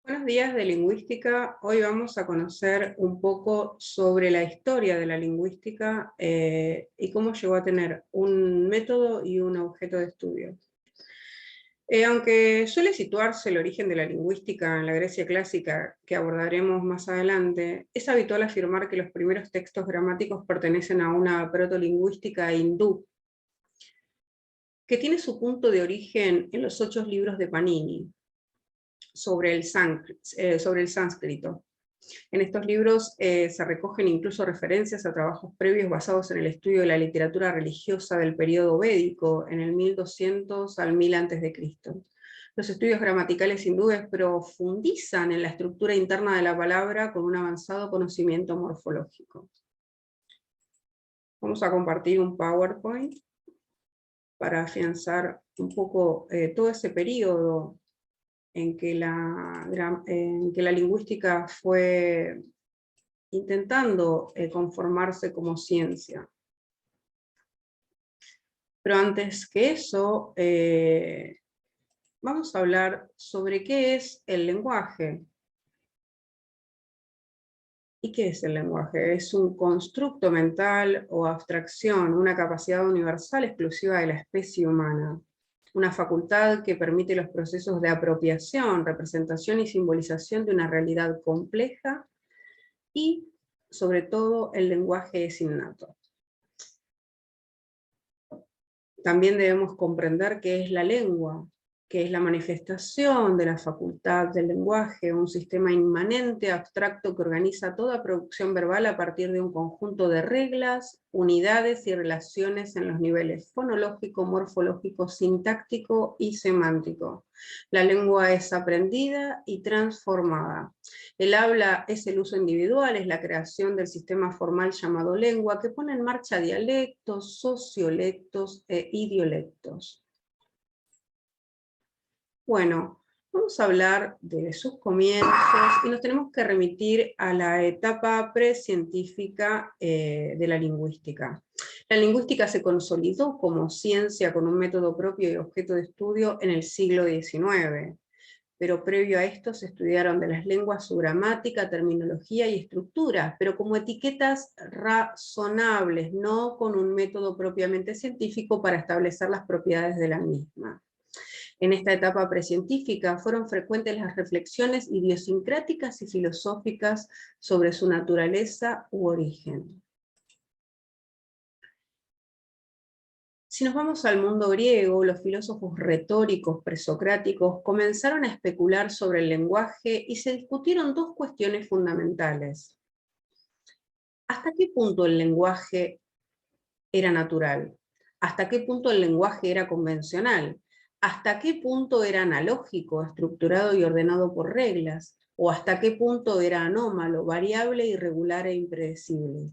Buenos días de lingüística. Hoy vamos a conocer un poco sobre la historia de la lingüística y cómo llegó a tener un método y un objeto de estudio. Aunque suele situarse el origen de la lingüística en la Grecia clásica, que abordaremos más adelante, es habitual afirmar que los primeros textos gramáticos pertenecen a una protolingüística hindú, que tiene su punto de origen en los 8 libros de Panini sobre el sánscrito. En estos libros se recogen incluso referencias a trabajos previos basados en el estudio de la literatura religiosa del periodo védico, en el 1200 al 1000 a.C. Los estudios gramaticales hindúes profundizan en la estructura interna de la palabra con un avanzado conocimiento morfológico. Vamos a compartir un PowerPoint para afianzar un poco todo ese periodo en que la lingüística fue intentando conformarse como ciencia. Pero antes que eso, vamos a hablar sobre qué es el lenguaje. ¿Y qué es el lenguaje? Es un constructo mental o abstracción, una capacidad universal exclusiva de la especie humana, una facultad que permite los procesos de apropiación, representación y simbolización de una realidad compleja, y sobre todo el lenguaje es innato. También debemos comprender qué es la lengua, que es la manifestación de la facultad del lenguaje, un sistema inmanente, abstracto, que organiza toda producción verbal a partir de un conjunto de reglas, unidades y relaciones en los niveles fonológico, morfológico, sintáctico y semántico. La lengua es aprendida y transformada. El habla es el uso individual, es la creación del sistema formal llamado lengua, que pone en marcha dialectos, sociolectos e idiolectos. Bueno, vamos a hablar de sus comienzos y nos tenemos que remitir a la etapa precientífica de la lingüística. La lingüística se consolidó como ciencia con un método propio y objeto de estudio en el siglo XIX, pero previo a esto se estudiaron de las lenguas su gramática, terminología y estructura, pero como etiquetas razonables, no con un método propiamente científico para establecer las propiedades de la misma. En esta etapa precientífica fueron frecuentes las reflexiones idiosincráticas y filosóficas sobre su naturaleza u origen. Si nos vamos al mundo griego, los filósofos retóricos presocráticos comenzaron a especular sobre el lenguaje y se discutieron dos cuestiones fundamentales. ¿Hasta qué punto el lenguaje era natural? ¿Hasta qué punto el lenguaje era convencional? ¿Hasta qué punto era analógico, estructurado y ordenado por reglas? ¿O hasta qué punto era anómalo, variable, irregular e impredecible?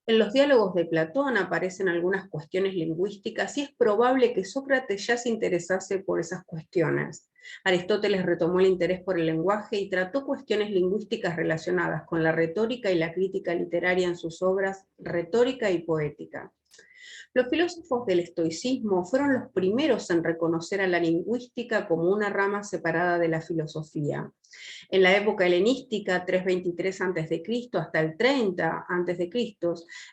En los diálogos de Platón aparecen algunas cuestiones lingüísticas y es probable que Sócrates ya se interesase por esas cuestiones. Aristóteles retomó el interés por el lenguaje y trató cuestiones lingüísticas relacionadas con la retórica y la crítica literaria en sus obras Retórica y Poética. Los filósofos del estoicismo fueron los primeros en reconocer a la lingüística como una rama separada de la filosofía. En la época helenística, 323 a.C. hasta el 30 a.C.,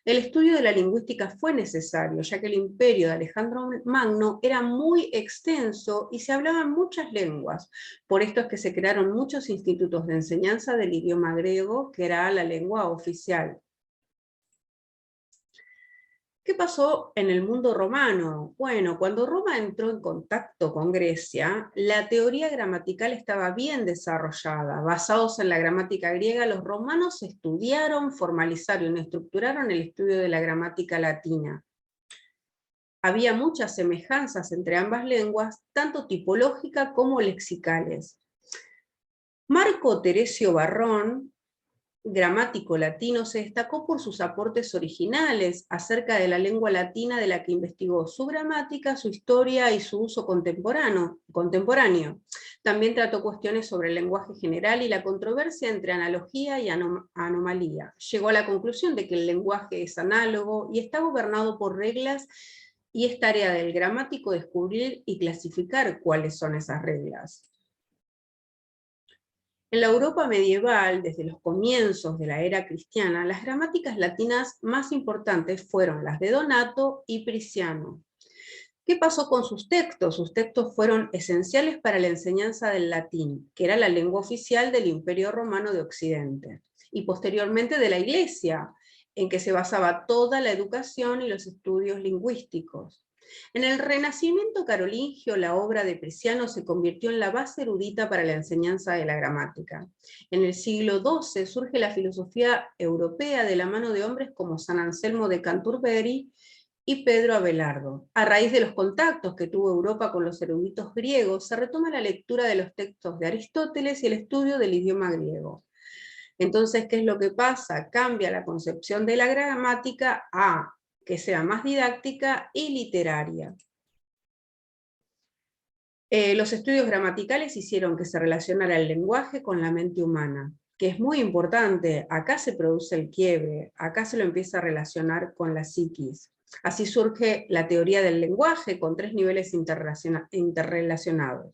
el estudio de la lingüística fue necesario, ya que el imperio de Alejandro Magno era muy extenso y se hablaban muchas lenguas. Por esto es que se crearon muchos institutos de enseñanza del idioma griego, que era la lengua oficial. ¿Qué pasó en el mundo romano? Bueno, cuando Roma entró en contacto con Grecia, la teoría gramatical estaba bien desarrollada. Basados en la gramática griega, los romanos estudiaron, formalizaron y estructuraron el estudio de la gramática latina. Había muchas semejanzas entre ambas lenguas, tanto tipológica como lexicales. Marco Teresio Varrón, gramático latino, se destacó por sus aportes originales acerca de la lengua latina, de la que investigó su gramática, su historia y su uso contemporáneo. También trató cuestiones sobre el lenguaje general y la controversia entre analogía y anomalía. Llegó a la conclusión de que el lenguaje es análogo y está gobernado por reglas, y es tarea del gramático descubrir y clasificar cuáles son esas reglas. En la Europa medieval, desde los comienzos de la era cristiana, las gramáticas latinas más importantes fueron las de Donato y Prisciano. ¿Qué pasó con sus textos? Sus textos fueron esenciales para la enseñanza del latín, que era la lengua oficial del Imperio Romano de Occidente, y posteriormente de la Iglesia, en que se basaba toda la educación y los estudios lingüísticos. En el Renacimiento carolingio, la obra de Prisciano se convirtió en la base erudita para la enseñanza de la gramática. En el siglo XII surge la filosofía europea de la mano de hombres como San Anselmo de Canterbury y Pedro Abelardo. A raíz de los contactos que tuvo Europa con los eruditos griegos, se retoma la lectura de los textos de Aristóteles y el estudio del idioma griego. Entonces, ¿qué es lo que pasa? Cambia la concepción de la gramática a que sea más didáctica y literaria. Los estudios gramaticales hicieron que se relacionara el lenguaje con la mente humana, que es muy importante. Acá se produce el quiebre, acá se lo empieza a relacionar con la psiquis. Así surge la teoría del lenguaje con 3 niveles interrelacionados.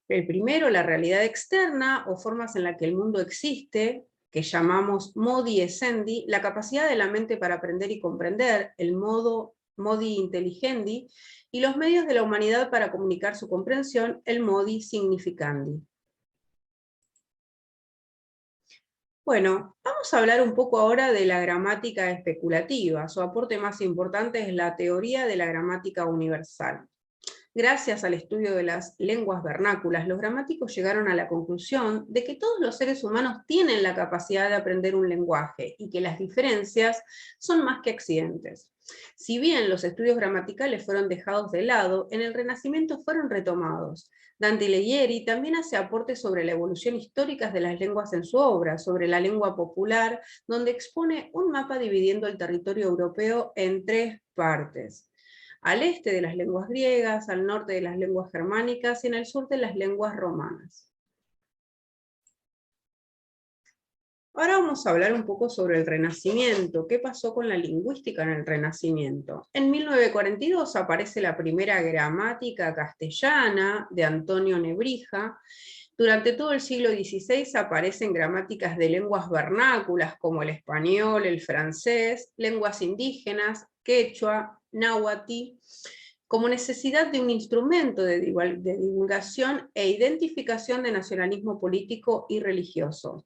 El primero, la realidad externa o formas en las que el mundo existe, que llamamos modi essendi, la capacidad de la mente para aprender y comprender, el modi intelligendi, y los medios de la humanidad para comunicar su comprensión, el modi significandi. Bueno, vamos a hablar un poco ahora de la gramática especulativa. Su aporte más importante es la teoría de la gramática universal. Gracias al estudio de las lenguas vernáculas, los gramáticos llegaron a la conclusión de que todos los seres humanos tienen la capacidad de aprender un lenguaje y que las diferencias son más que accidentes. Si bien los estudios gramaticales fueron dejados de lado, en el Renacimiento fueron retomados. Dante Alighieri también hace aportes sobre la evolución histórica de las lenguas en su obra, sobre la lengua popular, donde expone un mapa dividiendo el territorio europeo en 3 partes. Al este de las lenguas griegas, al norte de las lenguas germánicas y en el sur de las lenguas romanas. Ahora vamos a hablar un poco sobre el Renacimiento. ¿Qué pasó con la lingüística en el Renacimiento? En 1942 aparece la primera gramática castellana de Antonio Nebrija. Durante todo el siglo XVI aparecen gramáticas de lenguas vernáculas como el español, el francés, lenguas indígenas, quechua, náhuatl, como necesidad de un instrumento de divulgación e identificación de nacionalismo político y religioso.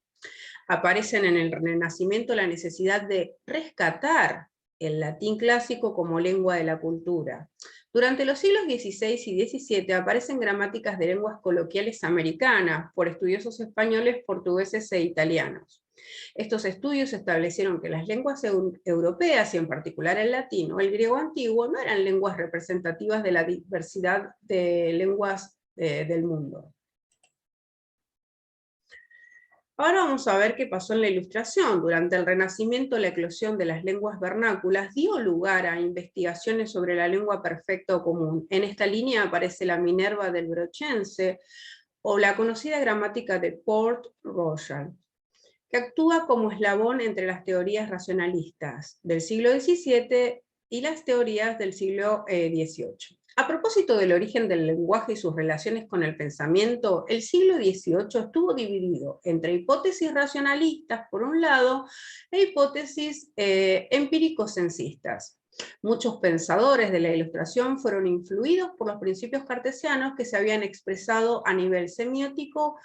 Aparecen en el Renacimiento la necesidad de rescatar el latín clásico como lengua de la cultura. Durante los siglos XVI y XVII aparecen gramáticas de lenguas coloquiales americanas por estudiosos españoles, portugueses e italianos. Estos estudios establecieron que las lenguas europeas, y en particular el latín o el griego antiguo, no eran lenguas representativas de la diversidad de lenguas del mundo. Ahora vamos a ver qué pasó en la Ilustración. Durante el Renacimiento, la eclosión de las lenguas vernáculas dio lugar a investigaciones sobre la lengua perfecta o común. En esta línea aparece la Minerva del Brochense, o la conocida gramática de Port-Royal, que actúa como eslabón entre las teorías racionalistas del siglo XVII y las teorías del siglo XVIII. A propósito del origen del lenguaje y sus relaciones con el pensamiento, el siglo XVIII estuvo dividido entre hipótesis racionalistas, por un lado, e hipótesis empírico-censistas. Muchos pensadores de la Ilustración fueron influidos por los principios cartesianos que se habían expresado a nivel semiótico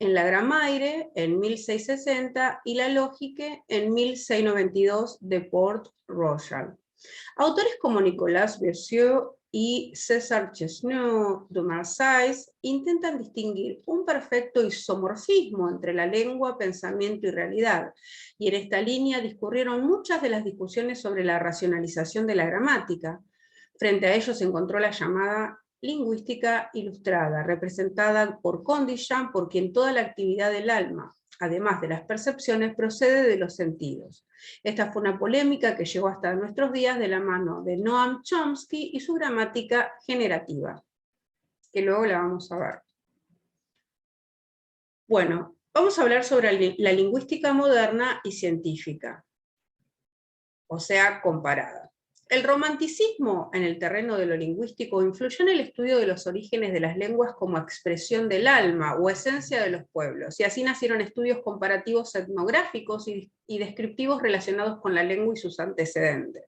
en la Gramaire en 1660 y la Lógique en 1692 de Port-Royal. Autores como Nicolas Boissieu y César Chesneau de Marseille intentan distinguir un perfecto isomorfismo entre la lengua, pensamiento y realidad, y en esta línea discurrieron muchas de las discusiones sobre la racionalización de la gramática. Frente a ello se encontró la llamada lingüística ilustrada, representada por Condillan, por quien toda la actividad del alma, además de las percepciones, procede de los sentidos. Esta fue una polémica que llegó hasta nuestros días de la mano de Noam Chomsky y su gramática generativa, que luego la vamos a ver. Bueno, vamos a hablar sobre la lingüística moderna y científica, o sea, comparada. El romanticismo en el terreno de lo lingüístico influyó en el estudio de los orígenes de las lenguas como expresión del alma o esencia de los pueblos, y así nacieron estudios comparativos etnográficos y descriptivos relacionados con la lengua y sus antecedentes.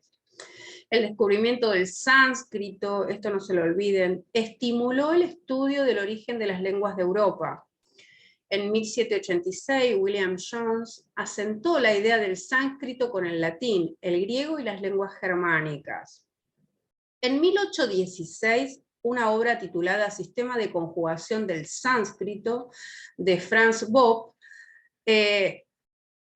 El descubrimiento del sánscrito, esto no se lo olviden, estimuló el estudio del origen de las lenguas de Europa. En 1786, William Jones asentó la idea del sánscrito con el latín, el griego y las lenguas germánicas. En 1816, una obra titulada Sistema de conjugación del sánscrito, de Franz Bopp,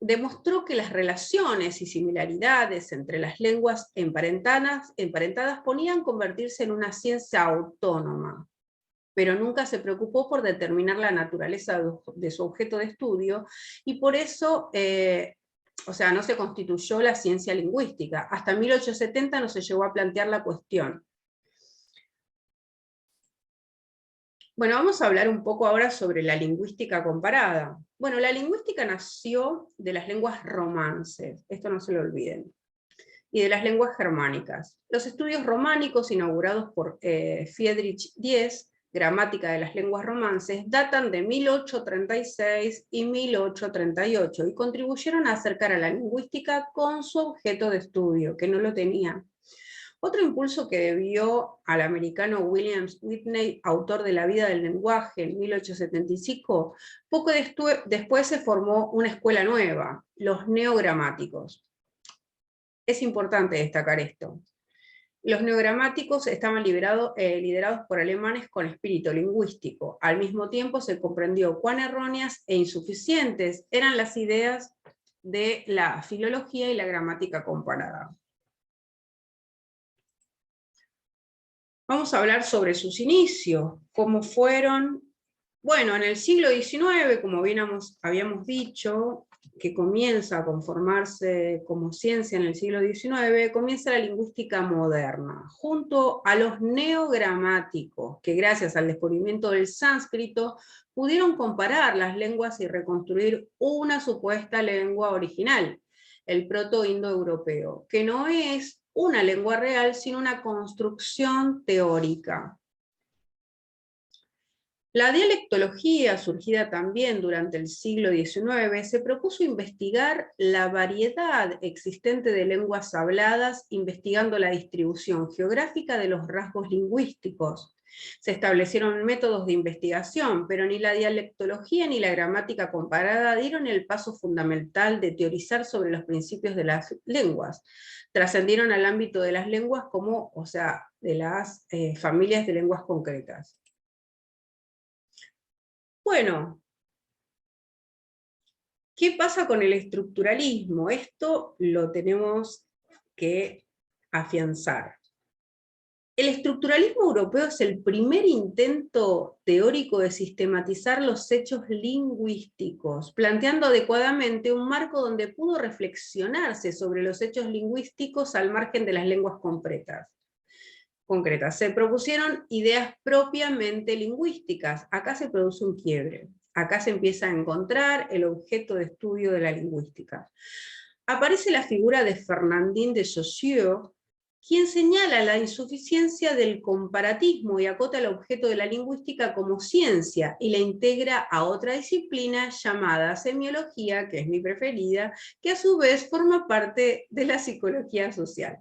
demostró que las relaciones y similaridades entre las lenguas emparentadas podían convertirse en una ciencia autónoma, pero nunca se preocupó por determinar la naturaleza de su objeto de estudio, y por eso, no se constituyó la ciencia lingüística. Hasta 1870 no se llegó a plantear la cuestión. Bueno, vamos a hablar un poco ahora sobre la lingüística comparada. Bueno, la lingüística nació de las lenguas romances, esto no se lo olviden, y de las lenguas germánicas. Los estudios románicos inaugurados por Friedrich Diez, Gramática de las lenguas romances, datan de 1836 y 1838 y contribuyeron a acercar a la lingüística con su objeto de estudio, que no lo tenía. Otro impulso que debió al americano William Whitney, autor de La vida del lenguaje, en 1875, poco después se formó una escuela nueva, los neogramáticos. Es importante destacar esto. Los neogramáticos estaban liderados por alemanes con espíritu lingüístico. Al mismo tiempo se comprendió cuán erróneas e insuficientes eran las ideas de la filología y la gramática comparada. Vamos a hablar sobre sus inicios, cómo fueron. Bueno, en el siglo XIX, como bien habíamos dicho, que comienza a conformarse como ciencia en el siglo XIX, comienza la lingüística moderna, junto a los neogramáticos, que gracias al descubrimiento del sánscrito pudieron comparar las lenguas y reconstruir una supuesta lengua original, el proto-indoeuropeo, que no es una lengua real, sino una construcción teórica. La dialectología, surgida también durante el siglo XIX, se propuso investigar la variedad existente de lenguas habladas, investigando la distribución geográfica de los rasgos lingüísticos. Se establecieron métodos de investigación, pero ni la dialectología ni la gramática comparada dieron el paso fundamental de teorizar sobre los principios de las lenguas. Trascendieron al ámbito de las lenguas de las familias de lenguas concretas. Bueno, ¿qué pasa con el estructuralismo? Esto lo tenemos que afianzar. El estructuralismo europeo es el primer intento teórico de sistematizar los hechos lingüísticos, planteando adecuadamente un marco donde pudo reflexionarse sobre los hechos lingüísticos al margen de las lenguas concretas. Se propusieron ideas propiamente lingüísticas. Acá se produce un quiebre. Acá se empieza a encontrar el objeto de estudio de la lingüística. Aparece la figura de Fernandin de Saussure, quien señala la insuficiencia del comparatismo y acota el objeto de la lingüística como ciencia y la integra a otra disciplina llamada semiología, que es mi preferida, que a su vez forma parte de la psicología social.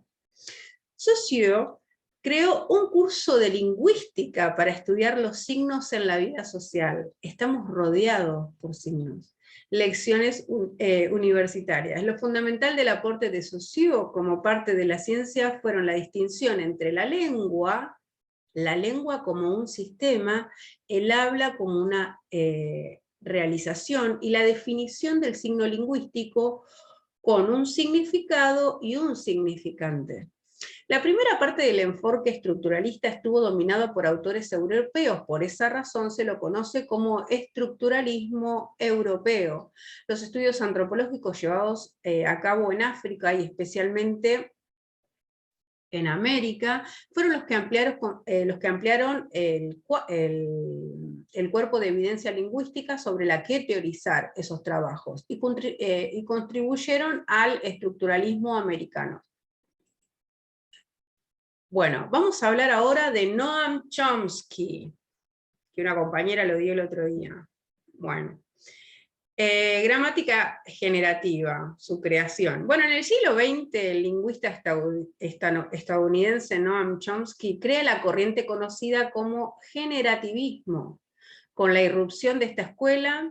Saussure creó un curso de lingüística para estudiar los signos en la vida social. Estamos rodeados por signos. Lecciones universitarias. Lo fundamental del aporte de Saussure como parte de la ciencia fueron la distinción entre la lengua como un sistema, el habla como una realización, y la definición del signo lingüístico con un significado y un significante. La primera parte del enfoque estructuralista estuvo dominado por autores europeos, por esa razón se lo conoce como estructuralismo europeo. Los estudios antropológicos llevados a cabo en África y especialmente en América fueron los que ampliaron el cuerpo de evidencia lingüística sobre la que teorizar esos trabajos y contribuyeron al estructuralismo americano. Bueno, vamos a hablar ahora de Noam Chomsky, que una compañera lo dio el otro día. Bueno, gramática generativa, su creación. Bueno, en el siglo XX, el lingüista estadounidense Noam Chomsky crea la corriente conocida como generativismo. Con la irrupción de esta escuela,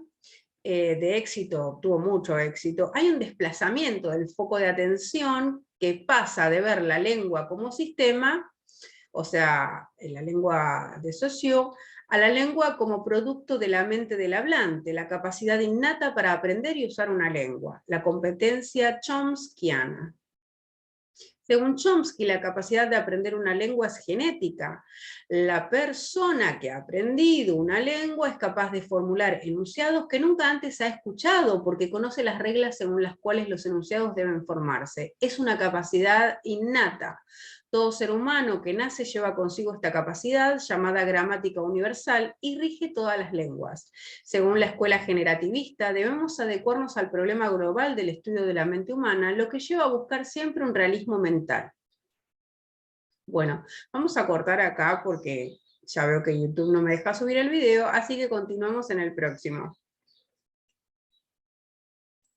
de éxito, tuvo mucho éxito, hay un desplazamiento del foco de atención que pasa de ver la lengua como sistema, o sea, la lengua de Saussure, a la lengua como producto de la mente del hablante, la capacidad innata para aprender y usar una lengua, la competencia chomskiana. Según Chomsky, la capacidad de aprender una lengua es genética. La persona que ha aprendido una lengua es capaz de formular enunciados que nunca antes ha escuchado, porque conoce las reglas según las cuales los enunciados deben formarse. Es una capacidad innata. Todo ser humano que nace lleva consigo esta capacidad, llamada gramática universal, y rige todas las lenguas. Según la escuela generativista, debemos adecuarnos al problema global del estudio de la mente humana, lo que lleva a buscar siempre un realismo mental. Bueno, vamos a cortar acá porque ya veo que YouTube no me deja subir el video, así que continuamos en el próximo.